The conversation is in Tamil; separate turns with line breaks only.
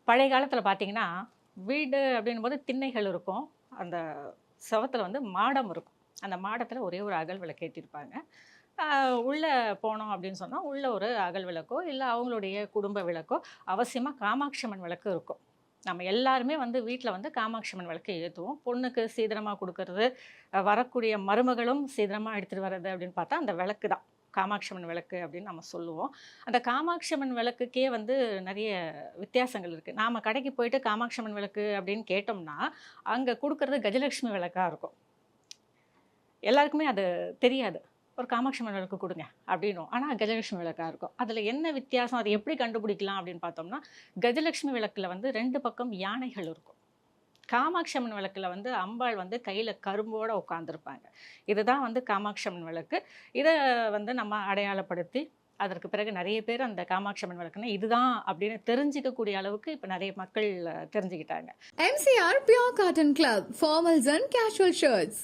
பழைய காலத்தில் பார்த்தீங்கன்னா, வீடு அப்படின்னும்போது திண்ணைகள் இருக்கும். அந்த செவுத்துல வந்து மாடம் இருக்கும். அந்த மாடத்துல ஒரே ஒரு அகல் விளக்கு ஏத்திருப்பாங்க. அ உள்ள போனோம் அப்படின்னு சொன்னா, உள்ள ஒரு அகல் விளக்கோ, இல்ல அவங்களுடைய குடும்ப விளக்கோ, அவசியமா காமாட்சி அம்மன் விளக்கு இருக்கும். நம்ம எல்லாருமே வந்து வீட்ல வந்து காமாட்சி அம்மன் விளக்கு ஏத்துவோம். பொண்ணுக்கு சீதனமா குடுக்கறது, வரக்கூடிய மருமகளும் சீதனமா எடுத்துட்டு வர்றது அப்படின்னு பார்த்தா, அந்த விளக்கு தான். காமாட்சி அம்மன் விளக்கு அப்படின்னு நம்ம சொல்லுவோம். அந்த காமாட்சி அம்மன் விளக்குக்கே வந்து நெறைய வித்தியாசங்கள் இருக்கு. நாம கடைக்கு போயிட்டு காமாட்சி அம்மன் விளக்கு அப்படின்னு கேட்டோம்னா, அங்க குடுக்கறது கஜலட்சுமி விளக்கா இருக்கும். எல்லாருக்குமே அது தெரியாது. ஒரு காமாட்சி அம்மன் விளக்கு குடுங்க அப்படின்னுவோம். ஆனா கஜலட்சுமி விளக்கா இருக்கும். அதுல என்ன வித்தியாசம்? அத எப்படி கண்டுபிடிக்கலாம் அப்படின்னு பார்த்தோம்னா, கஜலட்சுமி விளக்குல வந்து 2 பக்கம் யானைகள் இருக்கும். காமாட்சி அம்மன் விளக்குல வந்து அம்பாள் வந்து கையில கரும்போட உட்கார்ந்திருப்பாங்க. இதுதான் வந்து காமாட்சி அம்மன் விளக்கு. இத வந்து நம்ம அடையாளப்படுத்தி, அதற்கு பிறகு நெறைய பேர் அந்த காமாட்சி அம்மன் விளக்குன்னா இதுதான் அப்படின்னு தெரிஞ்சுக்கக்கூடிய அளவுக்கு இப்ப நெறைய மக்கள் தெரிஞ்சுக்கிட்டாங்க.
MCR Pure Cotton Club, formals and casual shirts.